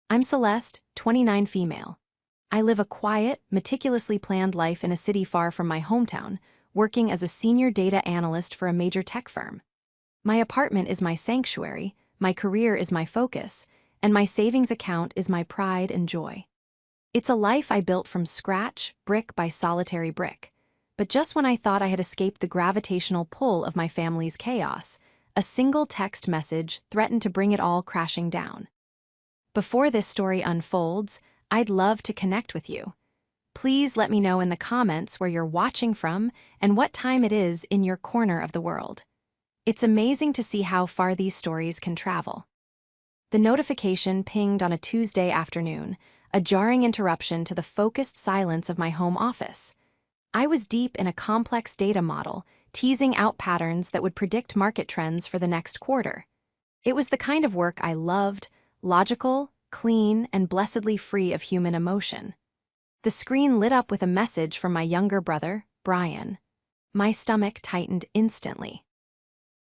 I'm Celeste, 29 female. I live a quiet, meticulously planned life in a city far from my hometown, working as a senior data analyst for a major tech firm. My apartment is my sanctuary, my career is my focus, and my savings account is my pride and joy. It's a life I built from scratch, brick by solitary brick. But just when I thought I had escaped the gravitational pull of my family's chaos, a single text message threatened to bring it all crashing down. Before this story unfolds, I'd love to connect with you. Please let me know in the comments where you're watching from and what time it is in your corner of the world. It's amazing to see how far these stories can travel. The notification pinged on a Tuesday afternoon, a jarring interruption to the focused silence of my home office. I was deep in a complex data model, teasing out patterns that would predict market trends for the next quarter. It was the kind of work I loved, logical, clean, and blessedly free of human emotion. The screen lit up with a message from my younger brother, Brian. My stomach tightened instantly.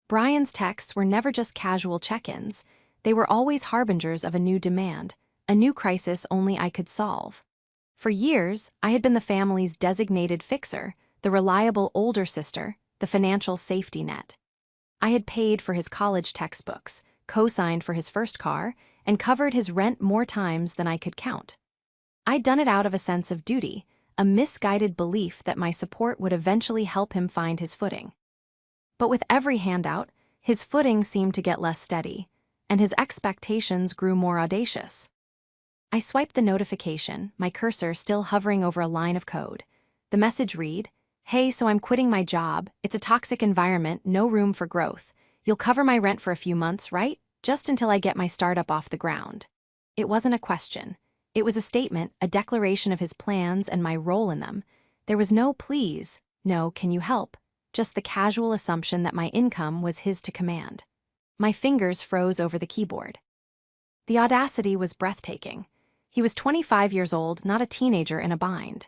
Brian's texts were never just casual check-ins. They were always harbingers of a new demand, a new crisis only I could solve. For years, I had been the family's designated fixer, the reliable older sister, the financial safety net. I had paid for his college textbooks, co-signed for his first car, and covered his rent more times than I could count. I'd done it out of a sense of duty, a misguided belief that my support would eventually help him find his footing. But with every handout, his footing seemed to get less steady, and his expectations grew more audacious. I swiped the notification, my cursor still hovering over a line of code. The message read, "Hey, so I'm quitting my job. It's a toxic environment, no room for growth. You'll cover my rent for a few months, right? Just until I get my startup off the ground." It wasn't a question. It was a statement, a declaration of his plans and my role in them. There was no please, no can you help, just the casual assumption that my income was his to command. My fingers froze over the keyboard. The audacity was breathtaking. He was 25 years old, not a teenager in a bind.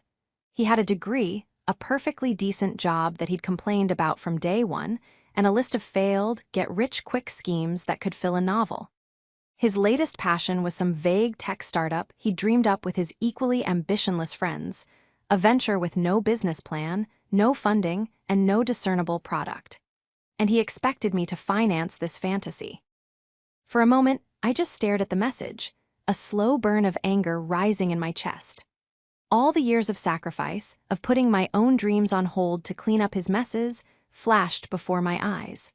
He had a degree, a perfectly decent job that he'd complained about from day one, and a list of failed, get-rich-quick schemes that could fill a novel. His latest passion was some vague tech startup he'd dreamed up with his equally ambitionless friends, a venture with no business plan, no funding, and no discernible product. And he expected me to finance this fantasy. For a moment, I just stared at the message, a slow burn of anger rising in my chest. All the years of sacrifice, of putting my own dreams on hold to clean up his messes, flashed before my eyes.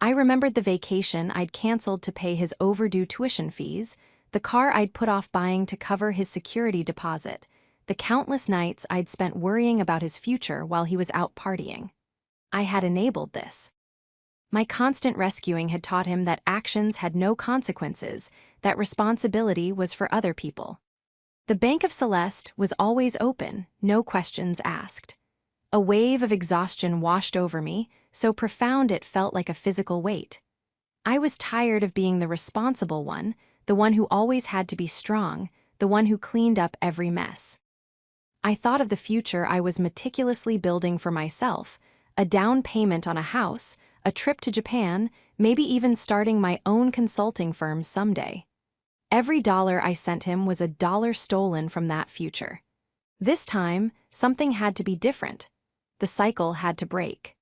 I remembered the vacation I'd canceled to pay his overdue tuition fees, the car I'd put off buying to cover his security deposit, the countless nights I'd spent worrying about his future while he was out partying. I had enabled this. My constant rescuing had taught him that actions had no consequences, that responsibility was for other people. The Bank of Celeste was always open, no questions asked. A wave of exhaustion washed over me, so profound it felt like a physical weight. I was tired of being the responsible one, the one who always had to be strong, the one who cleaned up every mess. I thought of the future I was meticulously building for myself, a down payment on a house, a trip to Japan, maybe even starting my own consulting firm someday. Every dollar I sent him was a dollar stolen from that future. This time, something had to be different. The cycle had to break.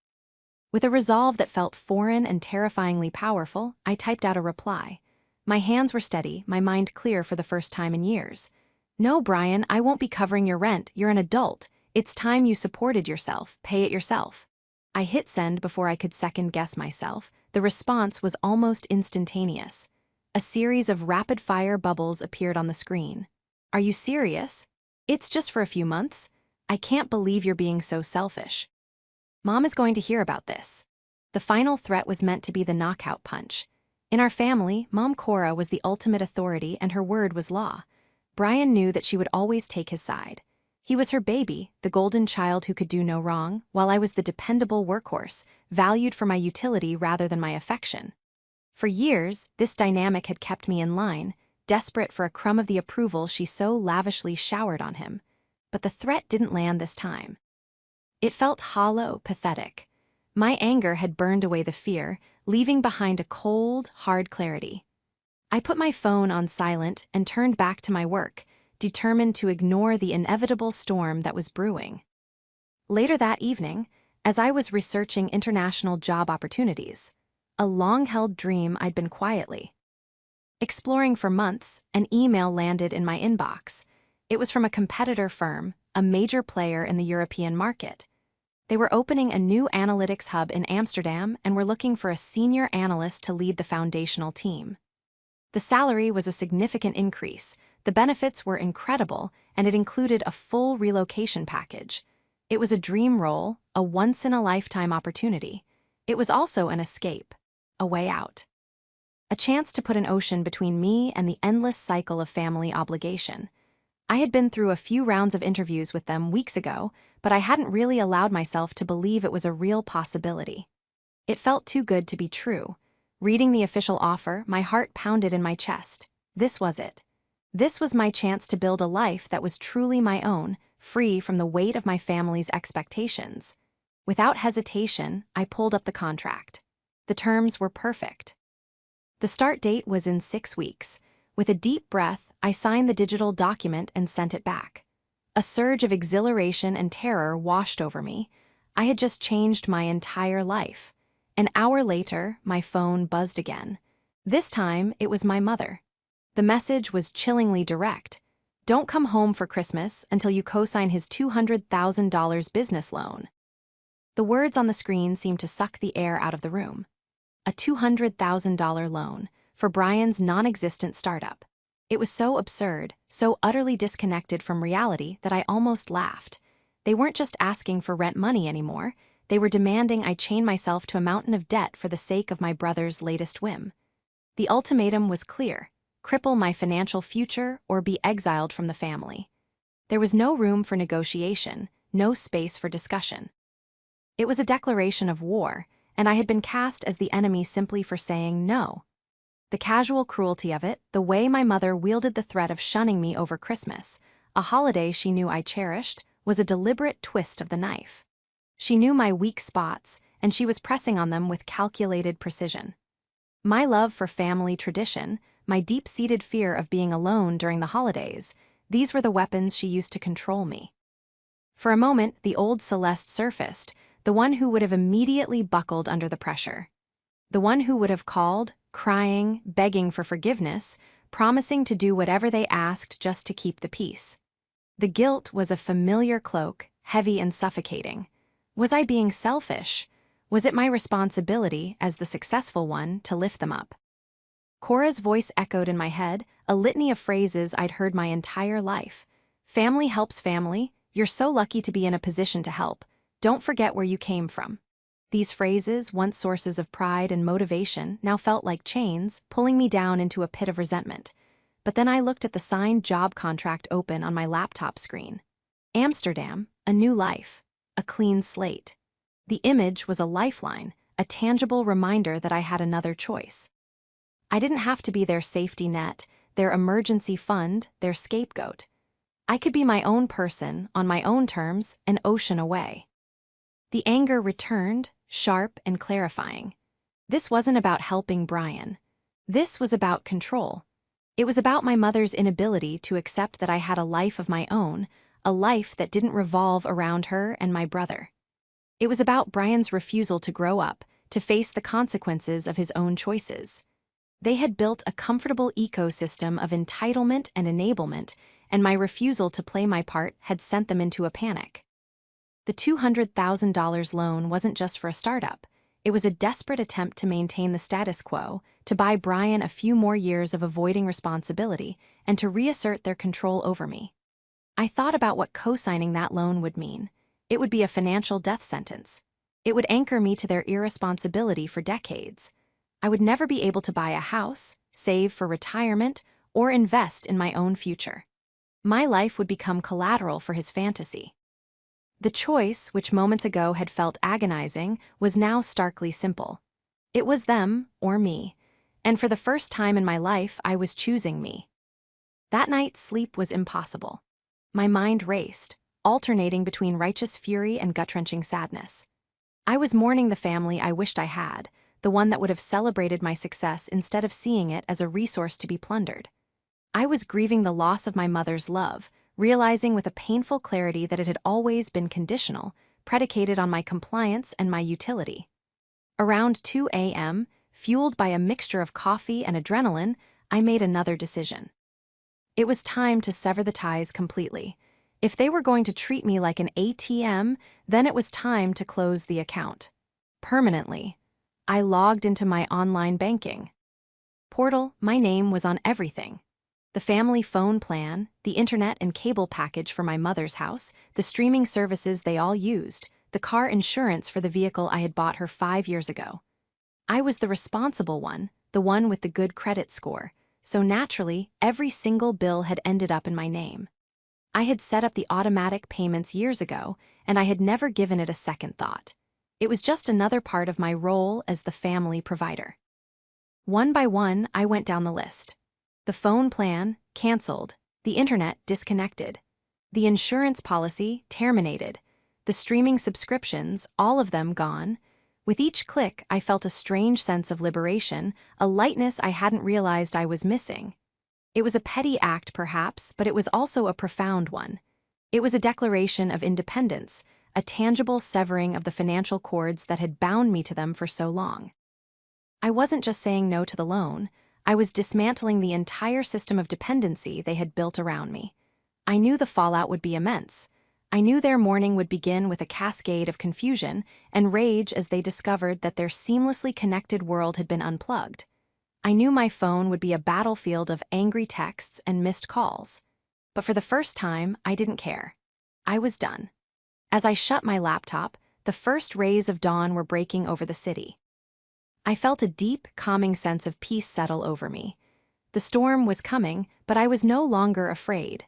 With a resolve that felt foreign and terrifyingly powerful, I typed out a reply. My hands were steady, my mind clear for the first time in years. "No, Brian, I won't be covering your rent. You're an adult. It's time you supported yourself. Pay it yourself." I hit send before I could second-guess myself. The response was almost instantaneous. A series of rapid-fire bubbles appeared on the screen. "Are you serious? It's just for a few months? I can't believe you're being so selfish. Mom is going to hear about this." The final threat was meant to be the knockout punch. In our family, Mom Cora was the ultimate authority and her word was law. Brian knew that she would always take his side. He was her baby, the golden child who could do no wrong, while I was the dependable workhorse, valued for my utility rather than my affection. For years, this dynamic had kept me in line, desperate for a crumb of the approval she so lavishly showered on him. But the threat didn't land this time. It felt hollow, pathetic. My anger had burned away the fear, leaving behind a cold, hard clarity. I put my phone on silent and turned back to my work, determined to ignore the inevitable storm that was brewing. Later that evening, as I was researching international job opportunities, a long-held dream I'd been quietly exploring for months, an email landed in my inbox. It was from a competitor firm, a major player in the European market. They were opening a new analytics hub in Amsterdam and were looking for a senior analyst to lead the foundational team. The salary was a significant increase, the benefits were incredible, and it included a full relocation package. It was a dream role, a once-in-a-lifetime opportunity. It was also an escape, a way out. A chance to put an ocean between me and the endless cycle of family obligation. I had been through a few rounds of interviews with them weeks ago, but I hadn't really allowed myself to believe it was a real possibility. It felt too good to be true. Reading the official offer, my heart pounded in my chest. This was it. This was my chance to build a life that was truly my own, free from the weight of my family's expectations. Without hesitation, I pulled up the contract. The terms were perfect. The start date was in 6 weeks. With a deep breath, I signed the digital document and sent it back. A surge of exhilaration and terror washed over me. I had just changed my entire life. An hour later, my phone buzzed again. This time, it was my mother. The message was chillingly direct. Don't come home for Christmas until you co-sign his $200,000 business loan. The words on the screen seemed to suck the air out of the room. A $200,000 loan for Brian's non-existent startup. It was so absurd, so utterly disconnected from reality that I almost laughed. They weren't just asking for rent money anymore. They were demanding I chain myself to a mountain of debt for the sake of my brother's latest whim. The ultimatum was clear: cripple my financial future or be exiled from the family. There was no room for negotiation, no space for discussion. It was a declaration of war, and I had been cast as the enemy simply for saying no. The casual cruelty of it, the way my mother wielded the threat of shunning me over Christmas, a holiday she knew I cherished, was a deliberate twist of the knife. She knew my weak spots, and she was pressing on them with calculated precision. My love for family tradition, my deep-seated fear of being alone during the holidays, these were the weapons she used to control me. For a moment, the old Celeste surfaced, the one who would have immediately buckled under the pressure. The one who would have called, crying, begging for forgiveness, promising to do whatever they asked just to keep the peace. The guilt was a familiar cloak, heavy and suffocating. Was I being selfish? Was it my responsibility, as the successful one, to lift them up? Cora's voice echoed in my head, a litany of phrases I'd heard my entire life. Family helps family. You're so lucky to be in a position to help. Don't forget where you came from. These phrases, once sources of pride and motivation, now felt like chains, pulling me down into a pit of resentment. But then I looked at the signed job contract open on my laptop screen. Amsterdam, a new life, a clean slate. The image was a lifeline, a tangible reminder that I had another choice. I didn't have to be their safety net, their emergency fund, their scapegoat. I could be my own person, on my own terms, an ocean away. The anger returned, sharp and clarifying. This wasn't about helping Brian. This was about control. It was about my mother's inability to accept that I had a life of my own, a life that didn't revolve around her and my brother. It was about Brian's refusal to grow up, to face the consequences of his own choices. They had built a comfortable ecosystem of entitlement and enablement, and my refusal to play my part had sent them into a panic. The $200,000 loan wasn't just for a startup. It was a desperate attempt to maintain the status quo, to buy Brian a few more years of avoiding responsibility, and to reassert their control over me. I thought about what co-signing that loan would mean. It would be a financial death sentence. It would anchor me to their irresponsibility for decades. I would never be able to buy a house, save for retirement, or invest in my own future. My life would become collateral for his fantasy. The choice, which moments ago had felt agonizing, was now starkly simple. It was them or me, and for the first time in my life, I was choosing me. That night, sleep was impossible. My mind raced, alternating between righteous fury and gut-wrenching sadness. I was mourning the family I wished I had, the one that would have celebrated my success instead of seeing it as a resource to be plundered. I was grieving the loss of my mother's love, realizing with a painful clarity that it had always been conditional, predicated on my compliance and my utility. Around 2 a.m., fueled by a mixture of coffee and adrenaline, I made another decision. It was time to sever the ties completely. If they were going to treat me like an ATM, then it was time to close the account. Permanently. I logged into my online banking portal. My name was on everything. The family phone plan, the internet and cable package for my mother's house, the streaming services they all used, the car insurance for the vehicle I had bought her 5 years ago. I was the responsible one, the one with the good credit score, so naturally, every single bill had ended up in my name. I had set up the automatic payments years ago, and I had never given it a second thought. It was just another part of my role as the family provider. One by one, I went down the list. The phone plan, canceled. The internet, disconnected. The insurance policy, terminated. The streaming subscriptions, all of them gone. With each click, I felt a strange sense of liberation, a lightness I hadn't realized I was missing. It was a petty act, perhaps, but it was also a profound one. It was a declaration of independence, a tangible severing of the financial cords that had bound me to them for so long. I wasn't just saying no to the loan. I was dismantling the entire system of dependency they had built around me. I knew the fallout would be immense. I knew their morning would begin with a cascade of confusion and rage as they discovered that their seamlessly connected world had been unplugged. I knew my phone would be a battlefield of angry texts and missed calls. But for the first time, I didn't care. I was done. As I shut my laptop, the first rays of dawn were breaking over the city. I felt a deep, calming sense of peace settle over me. The storm was coming, but I was no longer afraid.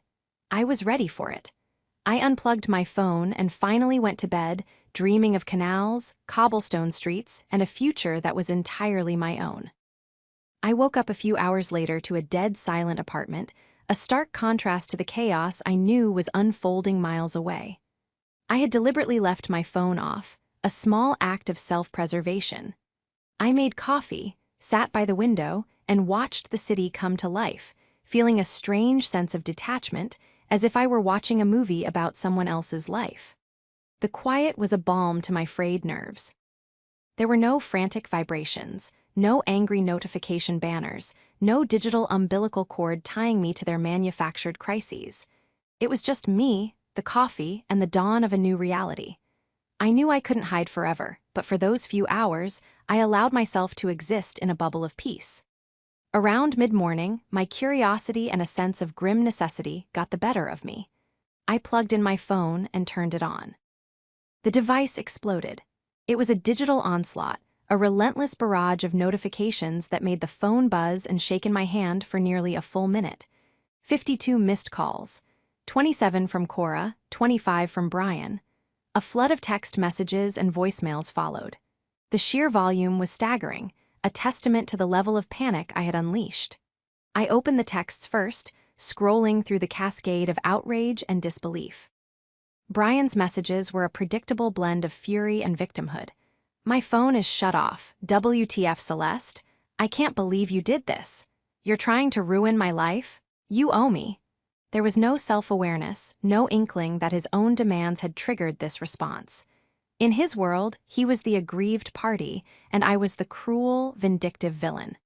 I was ready for it. I unplugged my phone and finally went to bed, dreaming of canals, cobblestone streets, and a future that was entirely my own. I woke up a few hours later to a dead silent apartment, a stark contrast to the chaos I knew was unfolding miles away. I had deliberately left my phone off, a small act of self-preservation. I made coffee, sat by the window, and watched the city come to life, feeling a strange sense of detachment, as if I were watching a movie about someone else's life. The quiet was a balm to my frayed nerves. There were no frantic vibrations, no angry notification banners, no digital umbilical cord tying me to their manufactured crises. It was just me, the coffee, and the dawn of a new reality. I knew I couldn't hide forever, but for those few hours, I allowed myself to exist in a bubble of peace. Around mid-morning, my curiosity and a sense of grim necessity got the better of me. I plugged in my phone and turned it on. The device exploded. It was a digital onslaught, a relentless barrage of notifications that made the phone buzz and shake in my hand for nearly a full minute. 52 missed calls. 27 from Cora, 25 from Brian. A flood of text messages and voicemails followed. The sheer volume was staggering, a testament to the level of panic I had unleashed. I opened the texts first, scrolling through the cascade of outrage and disbelief. Brian's messages were a predictable blend of fury and victimhood. "My phone is shut off. WTF, Celeste? I can't believe you did this. You're trying to ruin my life? You owe me." There was no self-awareness, no inkling that his own demands had triggered this response. In his world, he was the aggrieved party, and I was the cruel, vindictive villain.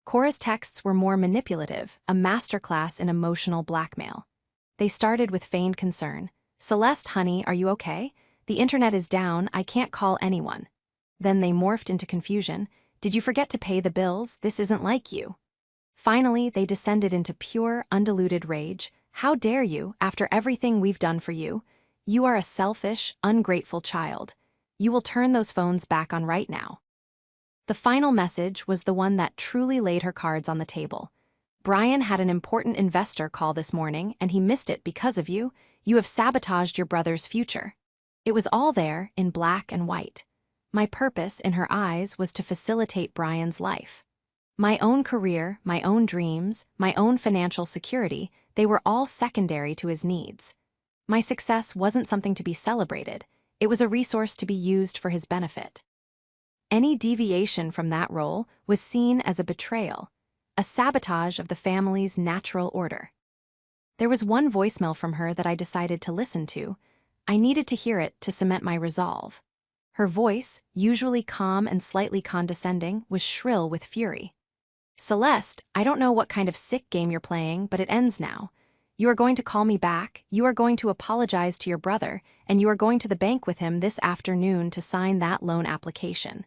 Cora's texts were more manipulative, a masterclass in emotional blackmail. They started with feigned concern. "Celeste, honey, are you okay? The internet is down, I can't call anyone." Then they morphed into confusion. "Did you forget to pay the bills? This isn't like you." Finally, they descended into pure, undiluted rage. "How dare you, after everything we've done for you? You are a selfish, ungrateful child. You will turn those phones back on right now." The final message was the one that truly laid her cards on the table. "Brian had an important investor call this morning, and he missed it because of you. You have sabotaged your brother's future." It was all there, in black and white. My purpose, in her eyes, was to facilitate Brian's life. My own career, my own dreams, my own financial security, they were all secondary to his needs. My success wasn't something to be celebrated. It was a resource to be used for his benefit. Any deviation from that role was seen as a betrayal, a sabotage of the family's natural order. There was one voicemail from her that I decided to listen to. I needed to hear it to cement my resolve. Her voice, usually calm and slightly condescending, was shrill with fury. "Celeste, I don't know what kind of sick game you're playing, but it ends now. You are going to call me back, you are going to apologize to your brother, and you are going to the bank with him this afternoon to sign that loan application.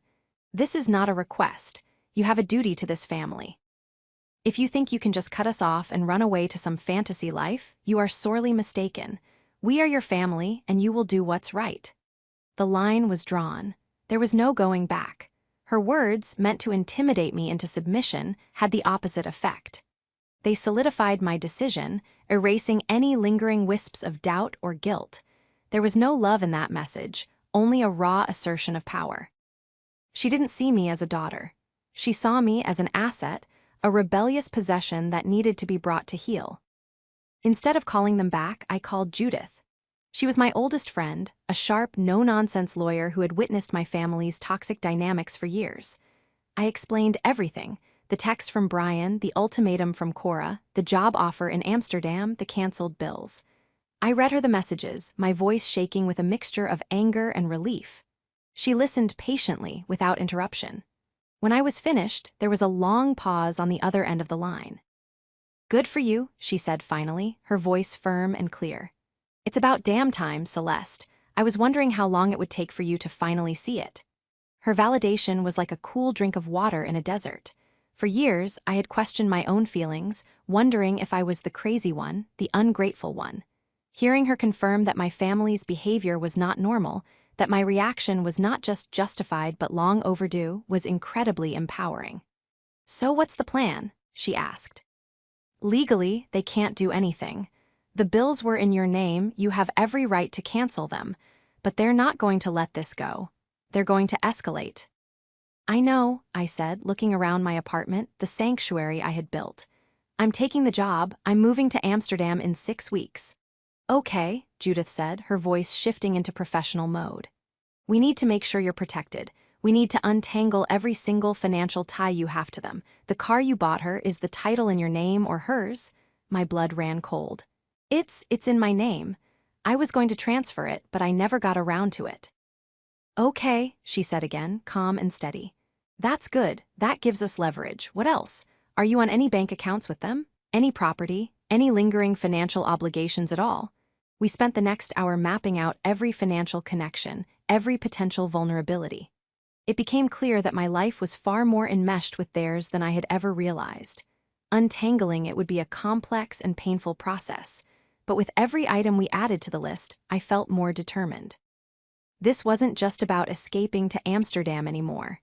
This is not a request. You have a duty to this family. If you think you can just cut us off and run away to some fantasy life, you are sorely mistaken. We are your family, and you will do what's right." The line was drawn. There was no going back. Her words, meant to intimidate me into submission, had the opposite effect. They solidified my decision, erasing any lingering wisps of doubt or guilt. There was no love in that message, only a raw assertion of power. She didn't see me as a daughter. She saw me as an asset, a rebellious possession that needed to be brought to heel. Instead of calling them back, I called Judith. She was my oldest friend, a sharp, no-nonsense lawyer who had witnessed my family's toxic dynamics for years. I explained everything: the text from Brian, the ultimatum from Cora, the job offer in Amsterdam, the canceled bills. I read her the messages, my voice shaking with a mixture of anger and relief. She listened patiently, without interruption. When I was finished, there was a long pause on the other end of the line. "Good for you," she said finally, her voice firm and clear. "It's about damn time, Celeste. I was wondering how long it would take for you to finally see it." Her validation was like a cool drink of water in a desert. For years, I had questioned my own feelings, wondering if I was the crazy one, the ungrateful one. Hearing her confirm that my family's behavior was not normal, that my reaction was not just justified but long overdue, was incredibly empowering. "So what's the plan?" she asked. "Legally, they can't do anything. The bills were in your name, you have every right to cancel them, but they're not going to let this go. They're going to escalate." "I know," I said, looking around my apartment, the sanctuary I had built. "I'm taking the job. I'm moving to Amsterdam in 6 weeks." "Okay," Judith said, her voice shifting into professional mode. "We need to make sure you're protected. We need to untangle every single financial tie you have to them. The car you bought her, is the title in your name or hers?" My blood ran cold. It's in my name. I was going to transfer it, but I never got around to it." "Okay," she said again, calm and steady. "That's good. That gives us leverage. What else? Are you on any bank accounts with them? Any property? Any lingering financial obligations at all?" We spent the next hour mapping out every financial connection, every potential vulnerability. It became clear that my life was far more enmeshed with theirs than I had ever realized. Untangling it would be a complex and painful process, but with every item we added to the list, I felt more determined. This wasn't just about escaping to Amsterdam anymore.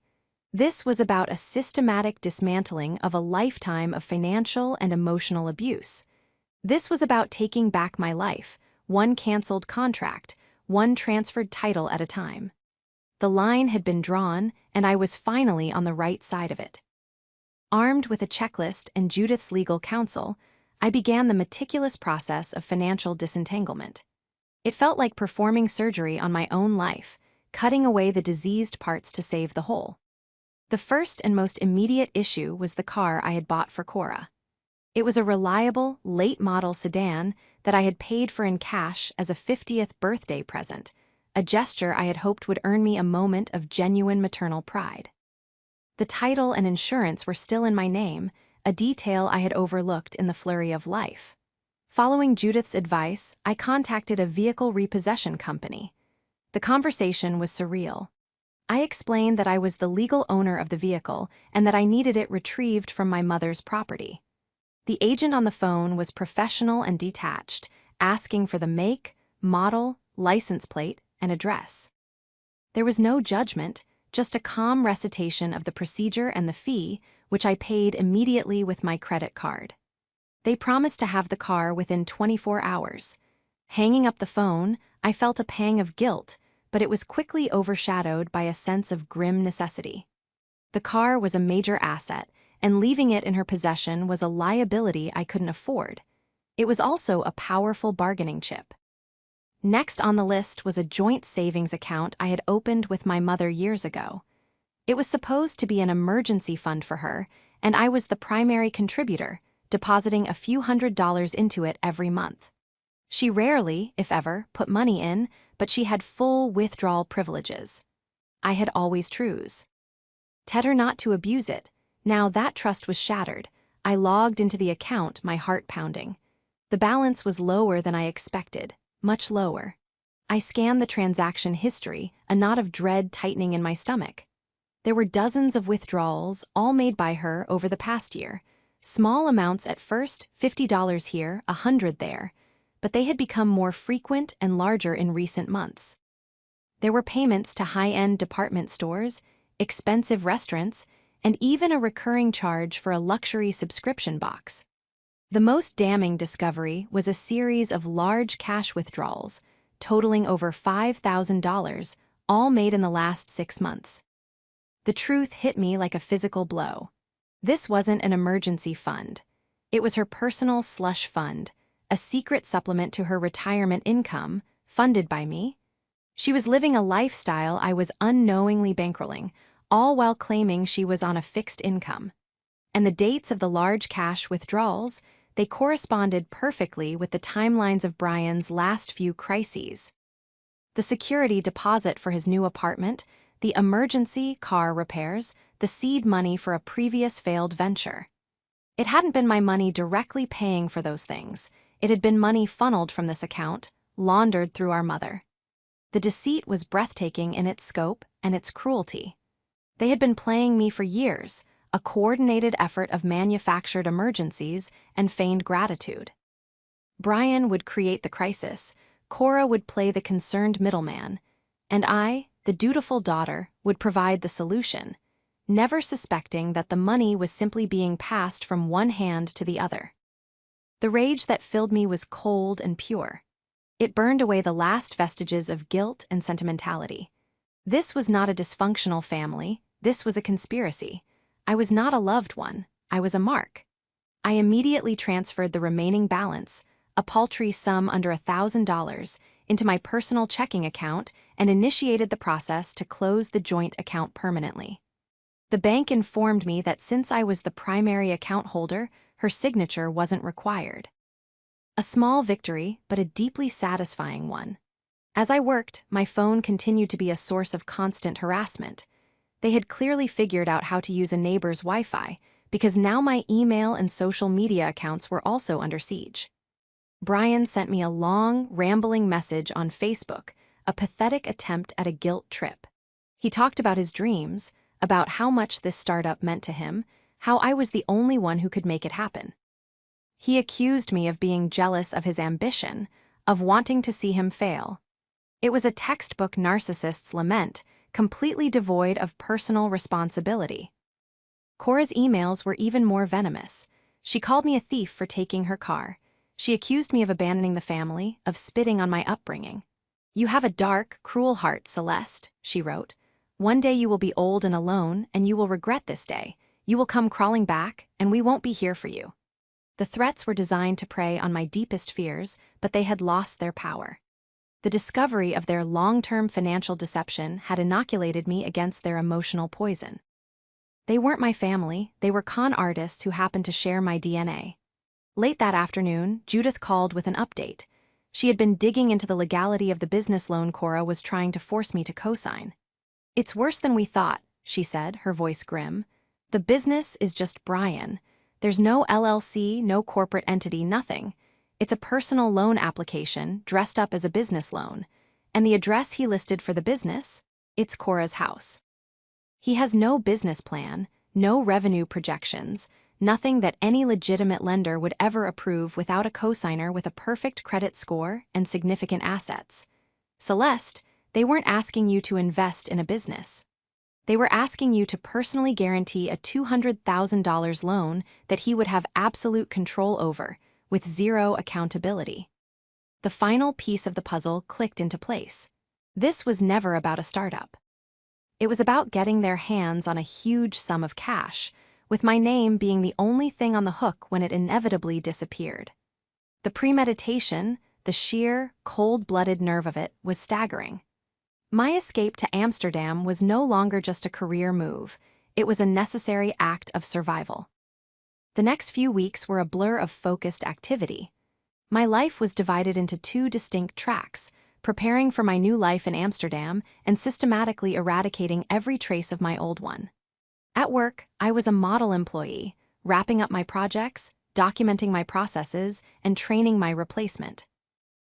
This was about a systematic dismantling of a lifetime of financial and emotional abuse. This was about taking back my life, one canceled contract, one transferred title at a time. The line had been drawn, and I was finally on the right side of it. Armed with a checklist and Judith's legal counsel, I began the meticulous process of financial disentanglement. It felt like performing surgery on my own life, cutting away the diseased parts to save the whole. The first and most immediate issue was the car I had bought for Cora. It was a reliable, late-model sedan that I had paid for in cash as a 50th birthday present, a gesture I had hoped would earn me a moment of genuine maternal pride. The title and insurance were still in my name, a detail I had overlooked in the flurry of life. Following Judith's advice, I contacted a vehicle repossession company. The conversation was surreal. I explained that I was the legal owner of the vehicle and that I needed it retrieved from my mother's property. The agent on the phone was professional and detached, asking for the make, model, license plate, and address. There was no judgment, just a calm recitation of the procedure and the fee, which I paid immediately with my credit card. They promised to have the car within 24 hours. Hanging up the phone, I felt a pang of guilt, but it was quickly overshadowed by a sense of grim necessity. The car was a major asset, and leaving it in her possession was a liability I couldn't afford. It was also a powerful bargaining chip. Next on the list was a joint savings account I had opened with my mother years ago. It was supposed to be an emergency fund for her, and I was the primary contributor, depositing a few $100s into it every month. She rarely, if ever, put money in, but she had full withdrawal privileges. I had always trues. Told her not to abuse it. Now that trust was shattered. I logged into the account, my heart pounding. The balance was lower than I expected, much lower. I scanned the transaction history, a knot of dread tightening in my stomach. There were dozens of withdrawals, all made by her over the past year. Small amounts at first, $50 here, $100 there, but they had become more frequent and larger in recent months. There were payments to high-end department stores, expensive restaurants, and even a recurring charge for a luxury subscription box. The most damning discovery was a series of large cash withdrawals, totaling over $5,000, all made in the last 6 months. The truth hit me like a physical blow. This wasn't an emergency fund. It was her personal slush fund, a secret supplement to her retirement income, funded by me. She was living a lifestyle I was unknowingly bankrolling, all while claiming she was on a fixed income. And the dates of the large cash withdrawals, they corresponded perfectly with the timelines of Brian's last few crises. The security deposit for his new apartment, the emergency car repairs, the seed money for a previous failed venture. It hadn't been my money directly paying for those things. It had been money funneled from this account, laundered through our mother. The deceit was breathtaking in its scope and its cruelty. They had been playing me for years, a coordinated effort of manufactured emergencies and feigned gratitude. Brian would create the crisis, Cora would play the concerned middleman, and I, the dutiful daughter, would provide the solution, never suspecting that the money was simply being passed from one hand to the other. The rage that filled me was cold and pure. It burned away the last vestiges of guilt and sentimentality. This was not a dysfunctional family, this was a conspiracy. I was not a loved one, I was a mark. I immediately transferred the remaining balance, a paltry sum under $1,000, into my personal checking account and initiated the process to close the joint account permanently. The bank informed me that since I was the primary account holder, her signature wasn't required. A small victory, but a deeply satisfying one. As I worked, my phone continued to be a source of constant harassment. They had clearly figured out how to use a neighbor's Wi-Fi, because now my email and social media accounts were also under siege. Brian sent me a long, rambling message on Facebook, a pathetic attempt at a guilt trip. He talked about his dreams, about how much this startup meant to him, how I was the only one who could make it happen. He accused me of being jealous of his ambition, of wanting to see him fail. It was a textbook narcissist's lament, completely devoid of personal responsibility. Cora's emails were even more venomous. She called me a thief for taking her car. She accused me of abandoning the family, of spitting on my upbringing. "You have a dark, cruel heart, Celeste," she wrote. "One day you will be old and alone, and you will regret this day. You will come crawling back, and we won't be here for you." The threats were designed to prey on my deepest fears, but they had lost their power. The discovery of their long-term financial deception had inoculated me against their emotional poison. They weren't my family, they were con artists who happened to share my DNA. Late that afternoon, Judith called with an update. She had been digging into the legality of the business loan Cora was trying to force me to co-sign. "It's worse than we thought," she said, her voice grim. "The business is just Brian. There's no LLC, no corporate entity, nothing. It's a personal loan application dressed up as a business loan. And the address he listed for the business? It's Cora's house. He has no business plan, no revenue projections, nothing that any legitimate lender would ever approve without a cosigner with a perfect credit score and significant assets. Celeste, they weren't asking you to invest in a business. They were asking you to personally guarantee a $200,000 loan that he would have absolute control over, with zero accountability." The final piece of the puzzle clicked into place. This was never about a startup. It was about getting their hands on a huge sum of cash, with my name being the only thing on the hook when it inevitably disappeared. The premeditation, the sheer, cold-blooded nerve of it, was staggering. My escape to Amsterdam was no longer just a career move, it was a necessary act of survival. The next few weeks were a blur of focused activity. My life was divided into two distinct tracks, preparing for my new life in Amsterdam and systematically eradicating every trace of my old one. At work, I was a model employee, wrapping up my projects, documenting my processes, and training my replacement.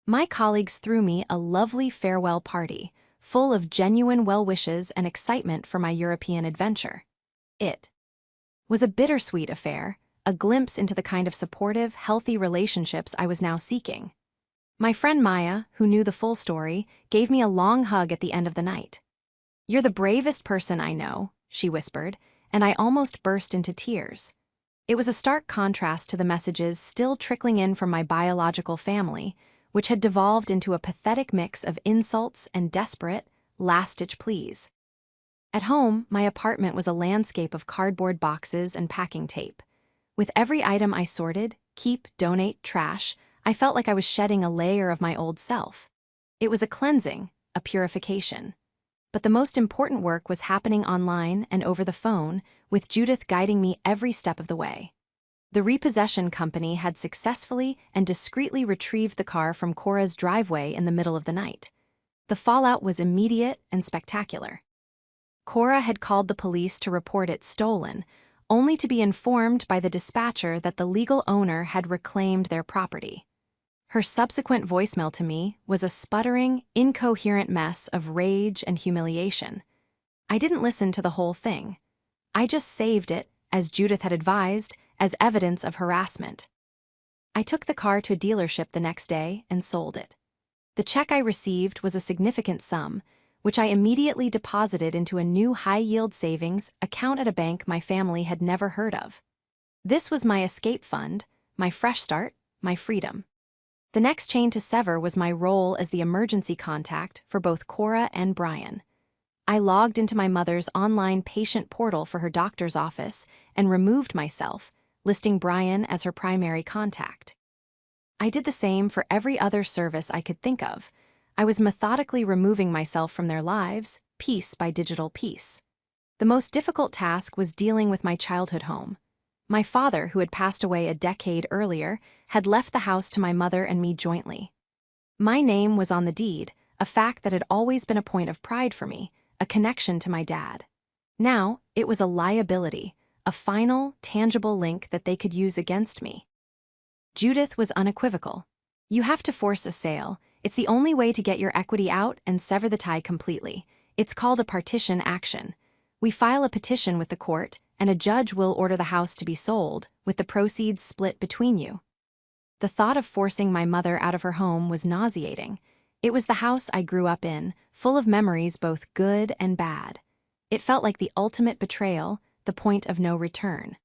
My colleagues threw me a lovely farewell party, full of genuine well-wishes and excitement for my European adventure. It was a bittersweet affair, a glimpse into the kind of supportive, healthy relationships I was now seeking. My friend Maya, who knew the full story, gave me a long hug at the end of the night. "You're the bravest person I know," she whispered, and I almost burst into tears. It was a stark contrast to the messages still trickling in from my biological family, which had devolved into a pathetic mix of insults and desperate, last-ditch pleas. At home, my apartment was a landscape of cardboard boxes and packing tape. With every item I sorted, keep, donate, trash, I felt like I was shedding a layer of my old self. It was a cleansing, a purification. But the most important work was happening online and over the phone, with Judith guiding me every step of the way. The repossession company had successfully and discreetly retrieved the car from Cora's driveway in the middle of the night. The fallout was immediate and spectacular. Cora had called the police to report it stolen, only to be informed by the dispatcher that the legal owner had reclaimed their property. Her subsequent voicemail to me was a sputtering, incoherent mess of rage and humiliation. I didn't listen to the whole thing. I just saved it, as Judith had advised, as evidence of harassment. I took the car to a dealership the next day and sold it. The check I received was a significant sum, which I immediately deposited into a new high-yield savings account at a bank my family had never heard of. This was my escape fund, my fresh start, my freedom. The next chain to sever was my role as the emergency contact for both Cora and Brian. I logged into my mother's online patient portal for her doctor's office and removed myself, listing Brian as her primary contact. I did the same for every other service I could think of. I was methodically removing myself from their lives, piece by digital piece. The most difficult task was dealing with my childhood home. My father, who had passed away a decade earlier, had left the house to my mother and me jointly. My name was on the deed, a fact that had always been a point of pride for me, a connection to my dad. Now, it was a liability, a final, tangible link that they could use against me. Judith was unequivocal. "You have to force a sale. It's the only way to get your equity out and sever the tie completely. It's called a partition action. We file a petition with the court, and a judge will order the house to be sold, with the proceeds split between you." The thought of forcing my mother out of her home was nauseating. It was the house I grew up in, full of memories both good and bad. It felt like the ultimate betrayal, the point of no return.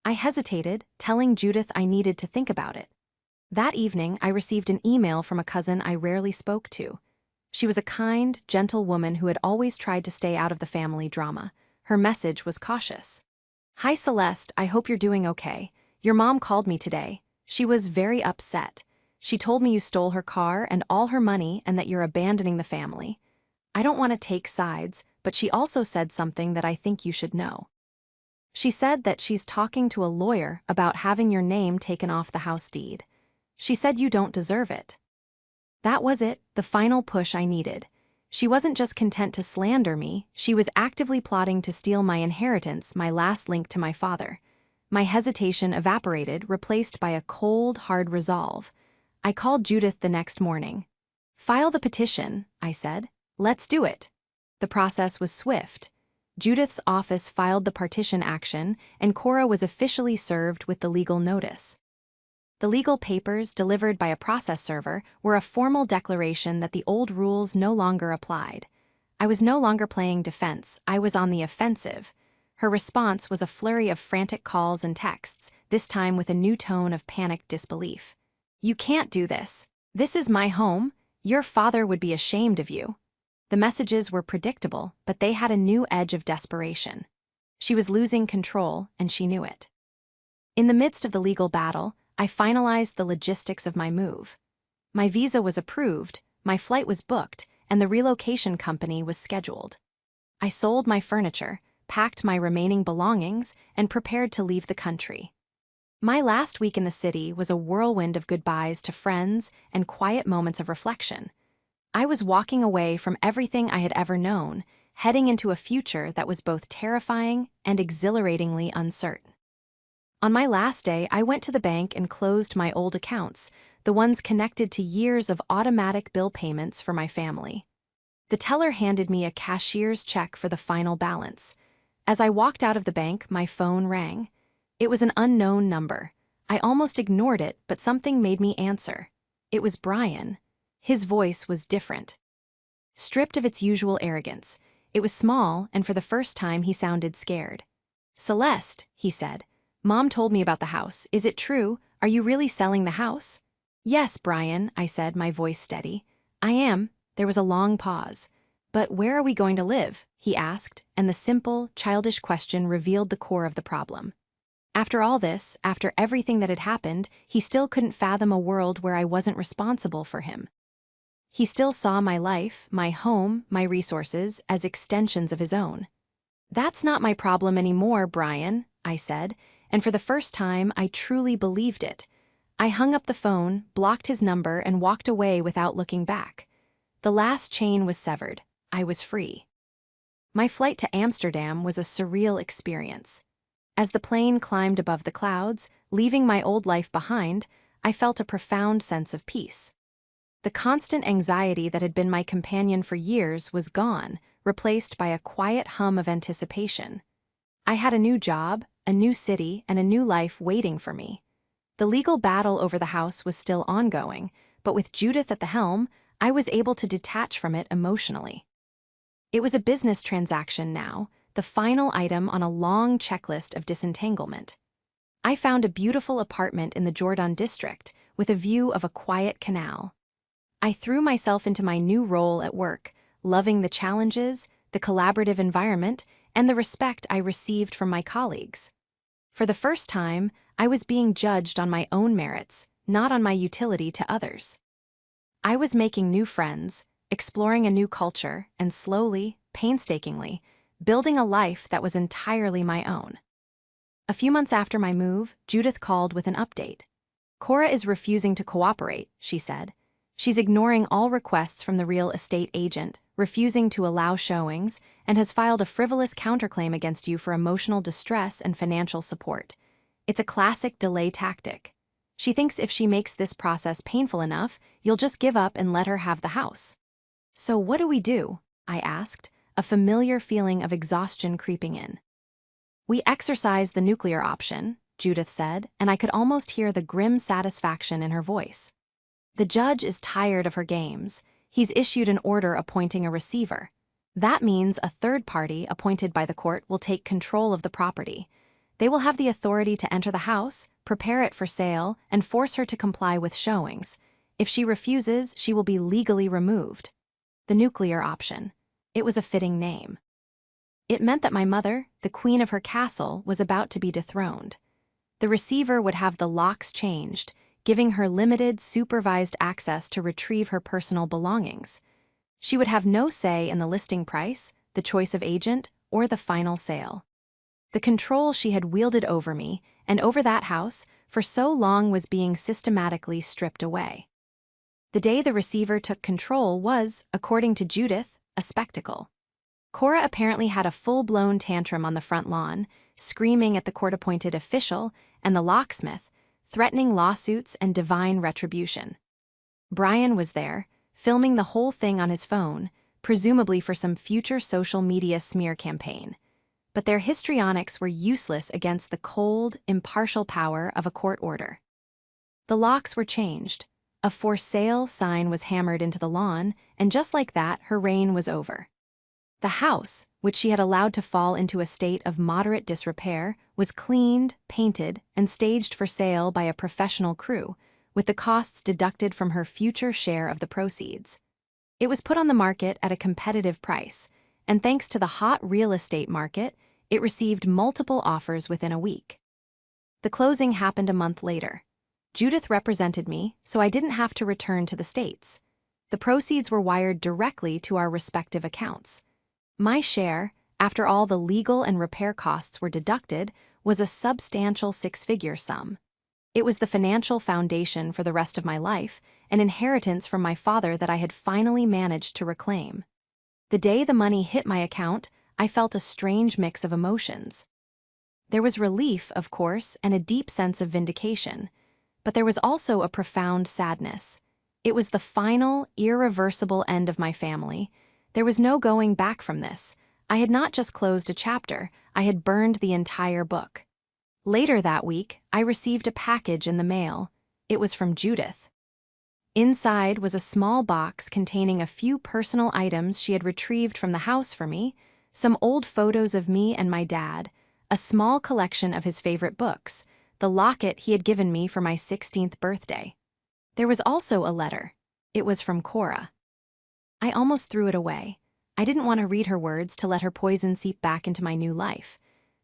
I hesitated, telling Judith I needed to think about it. That evening, I received an email from a cousin I rarely spoke to. She was a kind, gentle woman who had always tried to stay out of the family drama. Her message was cautious. "Hi Celeste, I hope you're doing okay. Your mom called me today. She was very upset. She told me you stole her car and all her money and that you're abandoning the family. I don't want to take sides, but she also said something that I think you should know. She said that she's talking to a lawyer about having your name taken off the house deed. She said you don't deserve it." That was it, the final push I needed. She wasn't just content to slander me, she was actively plotting to steal my inheritance, my last link to my father. My hesitation evaporated, replaced by a cold, hard resolve. I called Judith the next morning. "File the petition," I said. "Let's do it." The process was swift. Judith's office filed the partition action, and Cora was officially served with the legal notice. The legal papers, delivered by a process server, were a formal declaration that the old rules no longer applied. I was no longer playing defense, I was on the offensive. Her response was a flurry of frantic calls and texts, this time with a new tone of panicked disbelief. "You can't do this. This is my home. Your father would be ashamed of you." The messages were predictable, but they had a new edge of desperation. She was losing control, and she knew it. In the midst of the legal battle, I finalized the logistics of my move. My visa was approved, my flight was booked, and the relocation company was scheduled. I sold my furniture, packed my remaining belongings, and prepared to leave the country. My last week in the city was a whirlwind of goodbyes to friends and quiet moments of reflection. I was walking away from everything I had ever known, heading into a future that was both terrifying and exhilaratingly uncertain. On my last day, I went to the bank and closed my old accounts, the ones connected to years of automatic bill payments for my family. The teller handed me a cashier's check for the final balance. As I walked out of the bank, my phone rang. It was an unknown number. I almost ignored it, but something made me answer. It was Brian. His voice was different. Stripped of its usual arrogance, it was small, and for the first time he sounded scared. "Celeste," he said, "Mom told me about the house. Is it true? Are you really selling the house?" "Yes, Brian," I said, my voice steady. "I am." There was a long pause. "But where are we going to live?" he asked, and the simple, childish question revealed the core of the problem. After all this, after everything that had happened, he still couldn't fathom a world where I wasn't responsible for him. He still saw my life, my home, my resources as extensions of his own. "That's not my problem anymore, Brian," I said, and for the first time I truly believed it. I hung up the phone, blocked his number, and walked away without looking back. The last chain was severed. I was free. My flight to Amsterdam was a surreal experience. As the plane climbed above the clouds, leaving my old life behind, I felt a profound sense of peace. The constant anxiety that had been my companion for years was gone, replaced by a quiet hum of anticipation. I had a new job, a new city, and a new life waiting for me. The legal battle over the house was still ongoing, but with Judith at the helm, I was able to detach from it emotionally. It was a business transaction now, the final item on a long checklist of disentanglement. I found a beautiful apartment in the Jordan district with a view of a quiet canal. I threw myself into my new role at work, loving the challenges, the collaborative environment, and the respect I received from my colleagues. For the first time, I was being judged on my own merits, not on my utility to others. I was making new friends, exploring a new culture, and slowly, painstakingly, building a life that was entirely my own. A few months after my move, Judith called with an update. "Cora is refusing to cooperate," she said. "She's ignoring all requests from the real estate agent, refusing to allow showings, and has filed a frivolous counterclaim against you for emotional distress and financial support. It's a classic delay tactic. She thinks if she makes this process painful enough, you'll just give up and let her have the house." "So what do we do?" I asked, a familiar feeling of exhaustion creeping in. "We exercise the nuclear option," Judith said, and I could almost hear the grim satisfaction in her voice. "The judge is tired of her games. He's issued an order appointing a receiver. That means a third party appointed by the court will take control of the property. They will have the authority to enter the house, prepare it for sale, and force her to comply with showings. If she refuses, she will be legally removed." The nuclear option. It was a fitting name. It meant that my mother, the queen of her castle, was about to be dethroned. The receiver would have the locks changed, giving her limited, supervised access to retrieve her personal belongings. She would have no say in the listing price, the choice of agent, or the final sale. The control she had wielded over me, and over that house, for so long was being systematically stripped away. The day the receiver took control was, according to Judith, a spectacle. Cora apparently had a full-blown tantrum on the front lawn, screaming at the court-appointed official and the locksmith, threatening lawsuits and divine retribution. Brian was there, filming the whole thing on his phone, presumably for some future social media smear campaign. But their histrionics were useless against the cold, impartial power of a court order. The locks were changed. A "for sale" sign was hammered into the lawn, and just like that, her reign was over. The house, which she had allowed to fall into a state of moderate disrepair, was cleaned, painted, and staged for sale by a professional crew, with the costs deducted from her future share of the proceeds. It was put on the market at a competitive price, and thanks to the hot real estate market, it received multiple offers within a week. The closing happened a month later. Judith represented me, so I didn't have to return to the States. The proceeds were wired directly to our respective accounts. My share, after all the legal and repair costs were deducted, was a substantial six-figure sum. It was the financial foundation for the rest of my life, an inheritance from my father that I had finally managed to reclaim. The day the money hit my account, I felt a strange mix of emotions. There was relief, of course, and a deep sense of vindication. But there was also a profound sadness. It was the final, irreversible end of my family. There was no going back from this. I had not just closed a chapter, I had burned the entire book. Later that week, I received a package in the mail. It was from Judith. Inside was a small box containing a few personal items she had retrieved from the house for me, some old photos of me and my dad, a small collection of his favorite books, the locket he had given me for my 16th birthday. There was also a letter. It was from Cora. I almost threw it away. I didn't want to read her words to let her poison seep back into my new life.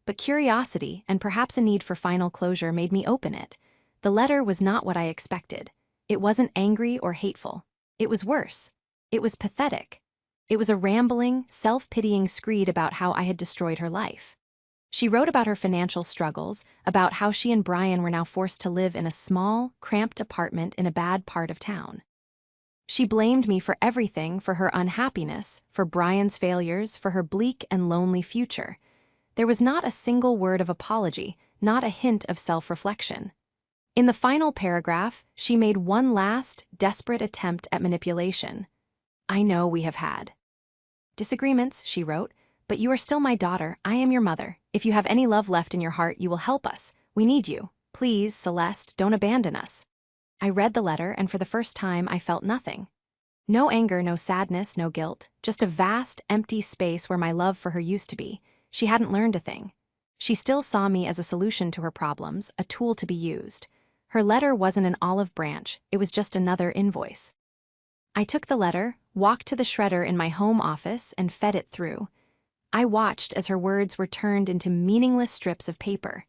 But curiosity and perhaps a need for final closure made me open it. The letter was not what I expected. It wasn't angry or hateful. It was worse. It was pathetic. It was a rambling, self-pitying screed about how I had destroyed her life. She wrote about her financial struggles, about how she and Brian were now forced to live in a small, cramped apartment in a bad part of town. She blamed me for everything, for her unhappiness, for Brian's failures, for her bleak and lonely future. There was not a single word of apology, not a hint of self-reflection. In the final paragraph, she made one last, desperate attempt at manipulation. "I know we have had disagreements," she wrote, "but you are still my daughter. I am your mother. If you have any love left in your heart, you will help us. We need you. Please, Celeste, don't abandon us." I read the letter, and for the first time, I felt nothing. No anger, no sadness, no guilt, just a vast, empty space where my love for her used to be. She hadn't learned a thing. She still saw me as a solution to her problems, a tool to be used. Her letter wasn't an olive branch, it was just another invoice. I took the letter, walked to the shredder in my home office, and fed it through. I watched as her words were turned into meaningless strips of paper.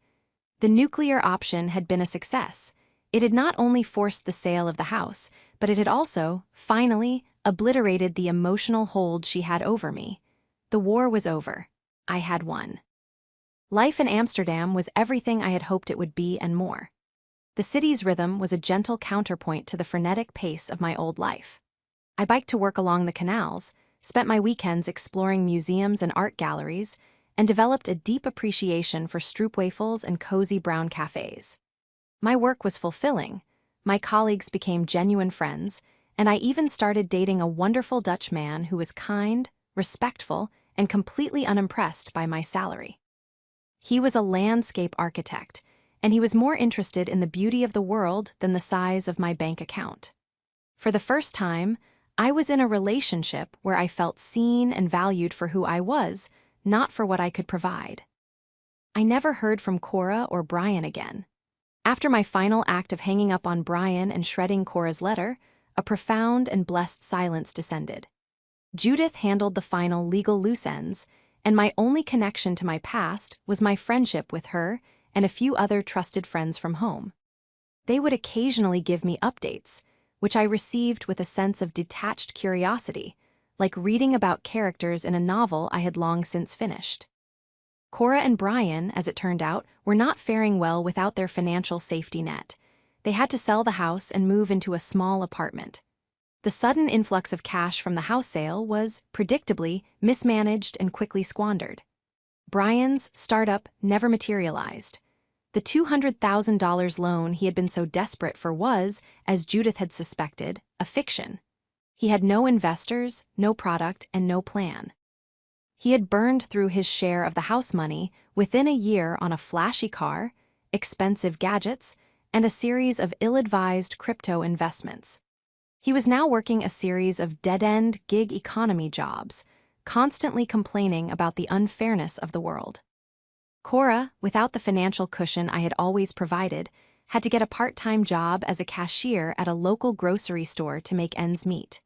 The nuclear option had been a success. It had not only forced the sale of the house, but it had also, finally, obliterated the emotional hold she had over me. The war was over. I had won. Life in Amsterdam was everything I had hoped it would be and more. The city's rhythm was a gentle counterpoint to the frenetic pace of my old life. I biked to work along the canals, spent my weekends exploring museums and art galleries, and developed a deep appreciation for stroopwafels and cozy brown cafes. My work was fulfilling, my colleagues became genuine friends, and I even started dating a wonderful Dutch man who was kind, respectful, and completely unimpressed by my salary. He was a landscape architect, and he was more interested in the beauty of the world than the size of my bank account. For the first time, I was in a relationship where I felt seen and valued for who I was, not for what I could provide. I never heard from Cora or Brian again. After my final act of hanging up on Brian and shredding Cora's letter, a profound and blessed silence descended. Judith handled the final legal loose ends, and my only connection to my past was my friendship with her and a few other trusted friends from home. They would occasionally give me updates, which I received with a sense of detached curiosity, like reading about characters in a novel I had long since finished. Cora and Brian, as it turned out, were not faring well without their financial safety net. They had to sell the house and move into a small apartment. The sudden influx of cash from the house sale was, predictably, mismanaged and quickly squandered. Brian's startup never materialized. The $200,000 loan he had been so desperate for was, as Judith had suspected, a fiction. He had no investors, no product, and no plan. He had burned through his share of the house money within a year on a flashy car, expensive gadgets, and a series of ill-advised crypto investments. He was now working a series of dead-end gig economy jobs, constantly complaining about the unfairness of the world. Cora, without the financial cushion I had always provided, had to get a part-time job as a cashier at a local grocery store to make ends meet.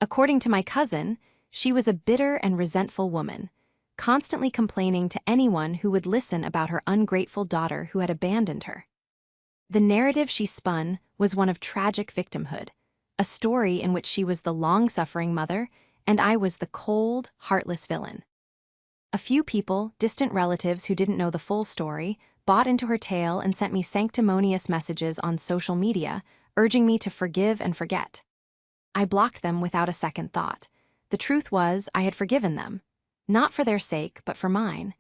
According to my cousin, she was a bitter and resentful woman, constantly complaining to anyone who would listen about her ungrateful daughter who had abandoned her. The narrative she spun was one of tragic victimhood, a story in which she was the long-suffering mother and I was the cold, heartless villain. A few people, distant relatives who didn't know the full story, bought into her tale and sent me sanctimonious messages on social media, urging me to forgive and forget. I blocked them without a second thought. The truth was, I had forgiven them. Not for their sake, but for mine.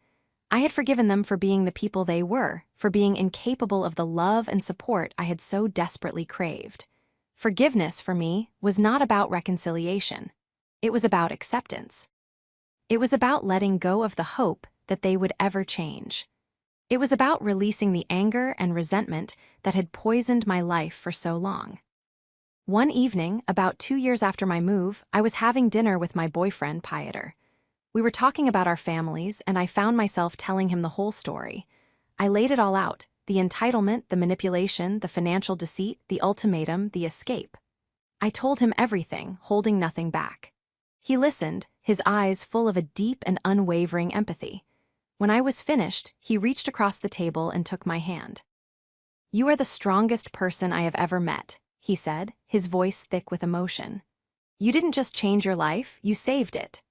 I had forgiven them for being the people they were, for being incapable of the love and support I had so desperately craved. Forgiveness, for me, was not about reconciliation. It was about acceptance. It was about letting go of the hope that they would ever change. It was about releasing the anger and resentment that had poisoned my life for so long. One evening, about 2 years after my move, I was having dinner with my boyfriend, Pieter. We were talking about our families, and I found myself telling him the whole story. I laid it all out: the entitlement, the manipulation, the financial deceit, the ultimatum, the escape. I told him everything, holding nothing back. He listened, his eyes full of a deep and unwavering empathy. When I was finished, he reached across the table and took my hand. "You are the strongest person I have ever met," he said, his voice thick with emotion. "You didn't just change your life, you saved it."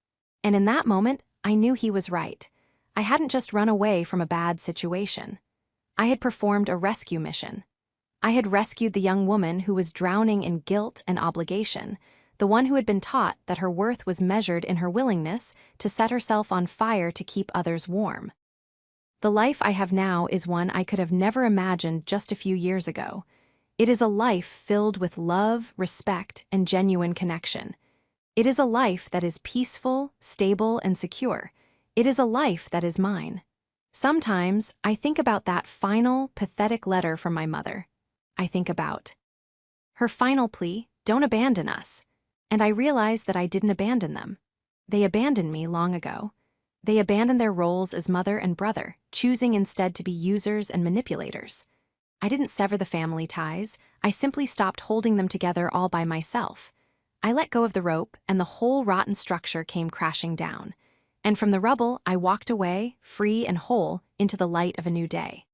And in that moment, I knew he was right. I hadn't just run away from a bad situation. I had performed a rescue mission. I had rescued the young woman who was drowning in guilt and obligation, the one who had been taught that her worth was measured in her willingness to set herself on fire to keep others warm. The life I have now is one I could have never imagined just a few years ago. It is a life filled with love, respect, and genuine connection. It is a life that is peaceful, stable, and secure. It is a life that is mine. Sometimes I think about that final, pathetic letter from my mother. I think about her final plea, "Don't abandon us." And I realize that I didn't abandon them. They abandoned me long ago. They abandoned their roles as mother and brother, choosing instead to be users and manipulators. I didn't sever the family ties, I simply stopped holding them together all by myself. I let go of the rope, and the whole rotten structure came crashing down. And from the rubble, I walked away, free and whole, into the light of a new day.